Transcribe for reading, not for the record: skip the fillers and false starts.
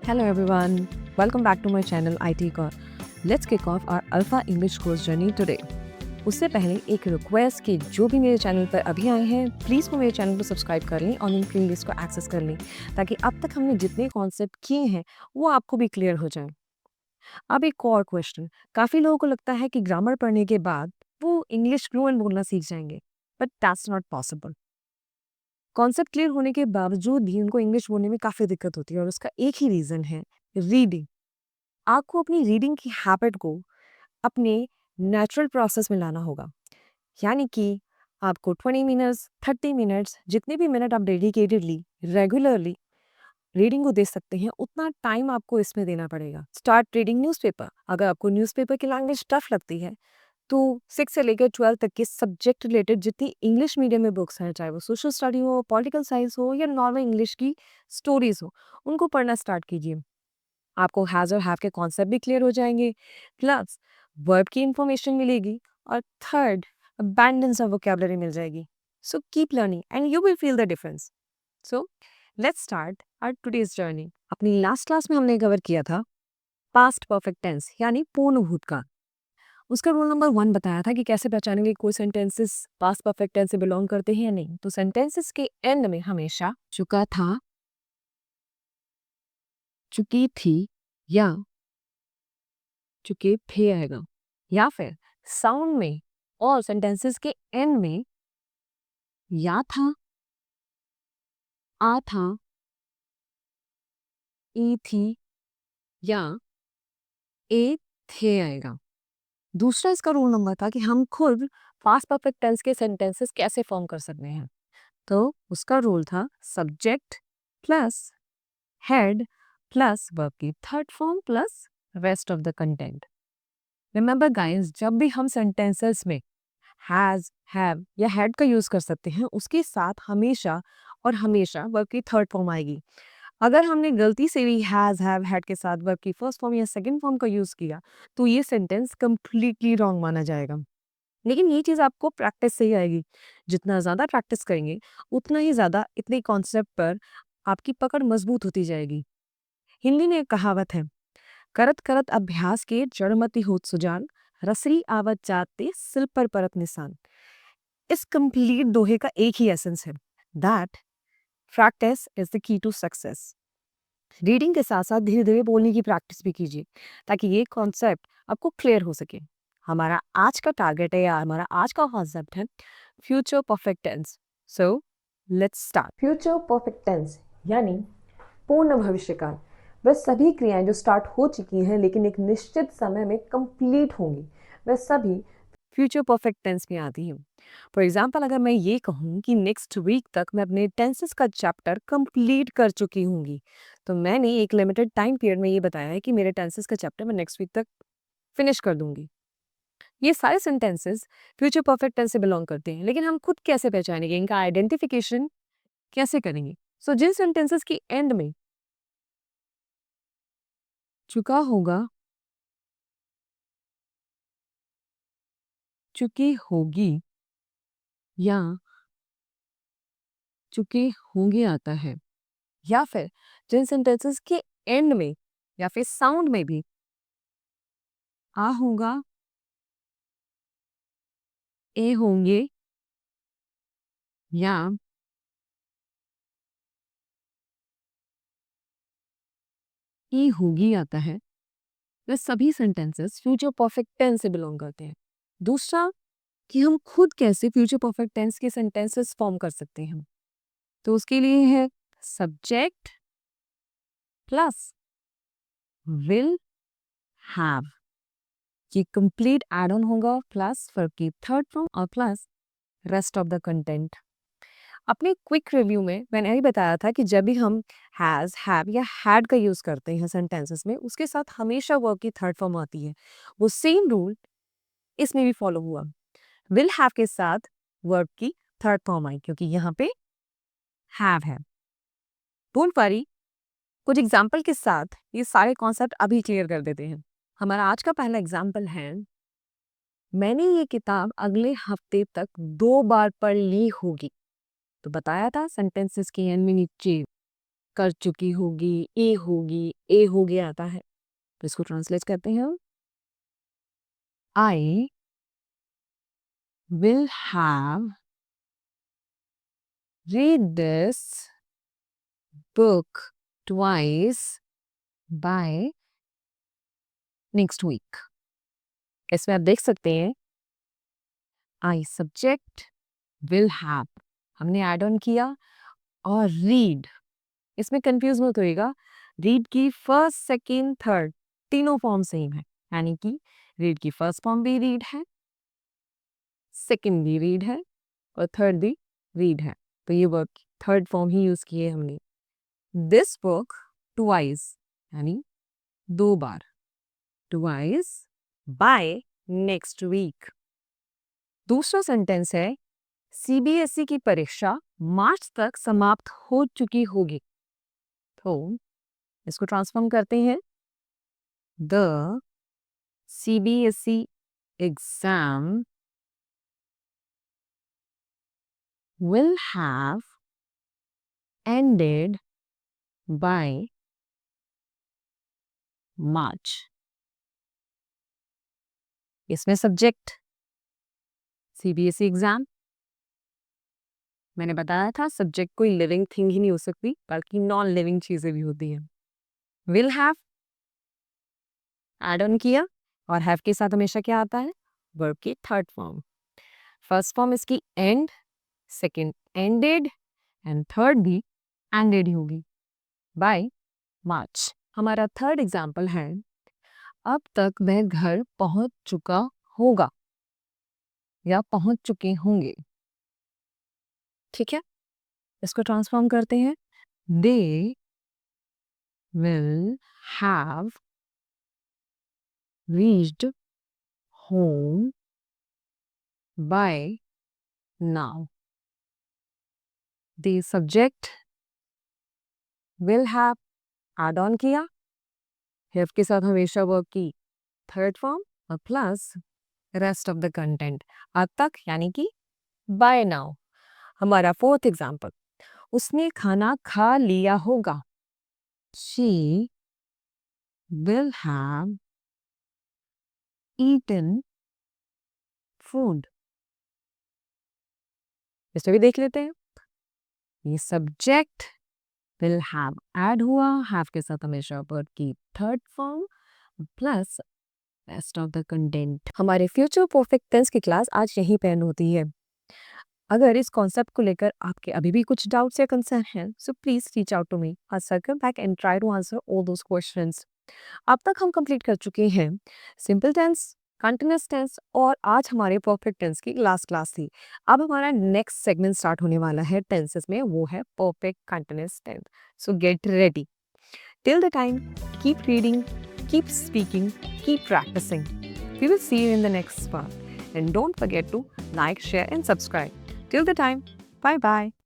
Hello everyone, welcome back to my channel IT Core. Let's kick off our Alpha English course journey today. उससे पहले एक request कि जो भी मेरे चैनल पर अभी आए हैं प्लीज़ वो मेरे चैनल को सब्सक्राइब कर लें और इन प्लेलिस्ट को एक्सेस कर लें ताकि अब तक हमने जितने कॉन्सेप्ट किए हैं वो आपको भी क्लियर हो जाए। अब एक और क्वेश्चन, काफ़ी लोगों को लगता है कि ग्रामर पढ़ने के बाद वो इंग्लिश फ्लुएंट बोलना सीख जाएंगे, but that's not possible. Concept clear होने के बावजूद भी उनको इंग्लिश बोलने में काफ़ी दिक्कत होती है और उसका एक ही रीज़न है, रीडिंग। आपको अपनी रीडिंग की हैबिट को अपने नेचुरल प्रोसेस में लाना होगा, यानी कि आपको 20 मिनट्स 30 मिनट्स जितने भी मिनट आप डेडिकेटेडली रेगुलरली रीडिंग को दे सकते हैं उतना टाइम आपको इसमें देना पड़ेगा। Start reading newspaper. अगर आपको न्यूज़पेपर की लैंग्वेज टफ लगती है तो 6 से लेकर 12 तक के सब्जेक्ट रिलेटेड जितनी इंग्लिश मीडियम में बुक्स हैं, चाहे वो सोशल स्टडी हो, पॉलिटिकल साइंस हो या नॉर्मल इंग्लिश की स्टोरीज हो, उनको पढ़ना स्टार्ट कीजिए। आपको हैज़ और हैव के कॉन्सेप्ट भी क्लियर हो जाएंगे, प्लस वर्ब की इंफॉर्मेशन मिलेगी और थर्ड अबैंडेंस ऑफ वोकैबुलरी मिल जाएगी। So keep learning and you will feel the difference. So let's start our today's journey. अपनी लास्ट क्लास में हमने कवर किया था पास्ट परफेक्ट टेंस यानी पूर्ण भूतकाल। उसका रूल नंबर 1 बताया था कि कैसे पहचानेंगे कोई सेंटेंसेस पास्ट परफेक्ट टेंस से बिलोंग करते हैं या नहीं। तो सेंटेंसेस के एंड में हमेशा चुका था, चुकी थी या चुके थे आएगा, या फिर साउंड में और सेंटेंसेस के एंड में या था, आ था, ई थी या ए थे आएगा। दूसरा इसका रूल नंबर था कि हम खुद पास्ट परफेक्ट टेंस के सेंटेंसेस कैसे फॉर्म कर सकते हैं। तो उसका रूल था subject plus had plus verb की third form plus rest of the content. Remember guys, जब भी हम सेंटेंसेस में हैज हैव या हैड का यूज कर सकते हैं उसके साथ हमेशा और हमेशा वर्ब की थर्ड फॉर्म आएगी। अगर हमने गलती से भी हैज हैव हैड के साथ वर्ब की फर्स्ट फॉर्म या सेकंड फॉर्म का यूज किया तो ये सेंटेंस कंप्लीटली रॉन्ग माना जाएगा। लेकिन ये चीज़ आपको प्रैक्टिस से ही आएगी। जितना ज़्यादा प्रैक्टिस करेंगे उतना ही ज़्यादा इतने कॉन्सेप्ट पर आपकी पकड़ मजबूत होती जाएगी। हिंदी में एक कहावत है, करत करत अभ्यास के जड़मति होत सुजान, रसरी आवत जाते सिल पर परत निशान। इस कंप्लीट दोहे का एक ही एसेंस है, that practice is the key to success. Reading के साथ साथ धीरे धीरे बोलने की प्रैक्टिस भी कीजिए ताकि ये कॉन्सेप्ट आपको क्लियर हो सके। हमारा आज का टारगेट है या हमारा आज का कॉन्सेप्ट है future perfect tense. So let's start. Future perfect tense यानी पूर्ण भविष्यकाल वह सभी क्रियाएं जो स्टार्ट हो चुकी हैं लेकिन एक निश्चित समय में कंप्लीट होंगी, वह सभी फ्यूचर परफेक्ट टेंस में आती हैं। फॉर एग्जाम्पल, अगर मैं ये कहूँ कि नेक्स्ट वीक तक मैं अपने टेंसेस का चैप्टर कंप्लीट कर चुकी हूँगी, तो मैंने एक लिमिटेड टाइम पीरियड में ये बताया है कि मेरे टेंसेस का चैप्टर मैं नेक्स्ट वीक तक फिनिश कर दूंगी। ये सारे सेंटेंसेस फ्यूचर परफेक्ट टेंस से बिलोंग करते हैं, लेकिन हम खुद कैसे पहचानेंगे, इनका आइडेंटिफिकेशन कैसे करेंगे? सो जिन सेंटेंसेस की एंड में चुका होगा, चुकी होगी या चुके होंगे आता है, या फिर जिन सेंटेंसेस के एंड में या फिर साउंड में भी आ होगा, ए होंगे या ई होगी आता है, वे सभी सेंटेंसेस फ्यूचर परफेक्ट टेंस से बिलोंग करते हैं। दूसरा, कि हम खुद कैसे फ्यूचर परफेक्ट टेंस के सेंटेंसेस फॉर्म कर सकते हैं, तो उसके लिए है सब्जेक्ट प्लस विल हैव। ये कंप्लीट एड ऑन होगा प्लस वर्ब की थर्ड फॉर्म और plus rest of the content. अपने क्विक रिव्यू में मैंने यही बताया था कि जब भी हम हैज़ हैव या हैड का यूज़ करते हैं सेंटेंसेस में उसके साथ हमेशा वर्ब की थर्ड फॉर्म आती है। वो सेम रूल इसमें भी फॉलो हुआ। विल हैव के साथ वर्ब की थर्ड फॉर्म आई क्योंकि यहाँ पे हैव है। डोंट वरी, कुछ एग्जाम्पल के साथ ये सारे कॉन्सेप्ट अभी क्लियर कर देते हैं। हमारा आज का पहला एग्जाम्पल है, मैंने ये किताब अगले हफ्ते तक 2 बार पढ़ ली होगी। तो बताया था सेंटेंसेस के एंड में नीचे कर चुकी होगी, ए होगी, ए हो गया आता है। तो इसको ट्रांसलेट करते हैं हम। I will have read this book twice by next week. इसमें आप देख सकते हैं आई सब्जेक्ट विल हैव हमने ऐड ऑन किया और रीड, इसमें कंफ्यूज मत होइएगा, रीड की फर्स्ट सेकेंड थर्ड तीनों फॉर्म सेम है, यानी कि रीड की फर्स्ट फॉर्म भी रीड है, सेकेंड भी रीड है और थर्ड भी रीड है। तो ये वर्क थर्ड फॉर्म ही यूज किए हमने। दिस बुक ट्वाइस यानी 2 बार, ट्वाइस बाय नेक्स्ट वीक। दूसरा सेंटेंस है सीबीएसई की परीक्षा मार्च तक समाप्त हो चुकी होगी। तो इसको ट्रांसफॉर्म करते हैं। The CBSE exam will have ended by March। इसमें सब्जेक्ट सीबीएसई एग्जाम, मैंने बताया था सब्जेक्ट कोई लिविंग थिंग ही नहीं हो सकती बल्कि नॉन लिविंग चीजें भी होती हैं। विल हैव एड ऑन किया और हैव के साथ हमेशा क्या आता है, वर्ब की थर्ड फॉर्म। फर्स्ट फॉर्म इसकी and, second ended and third भी एंडेड ही होगी बाय मार्च। हमारा थर्ड एग्जाम्पल है अब तक वह घर पहुंच चुका होगा या पहुंच चुके होंगे। ठीक है, इसको ट्रांसफॉर्म करते हैं। They will have reached home by now. The subject will have add on किया, हैव के साथ हमेशा वर्ब की थर्ड फॉर्म और plus rest of the content अब तक यानी कि बाय नाउ। हमारा फोर्थ एग्जाम्पल, उसने खाना खा लिया होगा। She will have eaten food। इसको भी देख लेते हैं। ये सब्जेक्ट will have ऐड हुआ, have के साथ हमेशा वर्ब की third form plus rest of the content. हमारे फ्यूचर परफेक्ट टेंस की क्लास आज यहीं पे एंड होती है। अगर इस कॉन्सेप्ट को लेकर आपके अभी भी कुछ डाउट्स या कंसर्न हैं, so please reach out to me. I circle back and try to answer all those questions. अब तक हम कंप्लीट कर चुके हैं सिंपल टेंस, कंटिन्यूअस टेंस और आज हमारे परफेक्ट टेंस की लास्ट क्लास थी। अब हमारा नेक्स्ट सेगमेंट स्टार्ट होने वाला है टेंसेस में, वो है perfect continuous tense. So get ready. Till the time keep reading, keep speaking, keep practicing. We will see you in the next one. And don't forget to like, share and subscribe. Till the time, bye bye.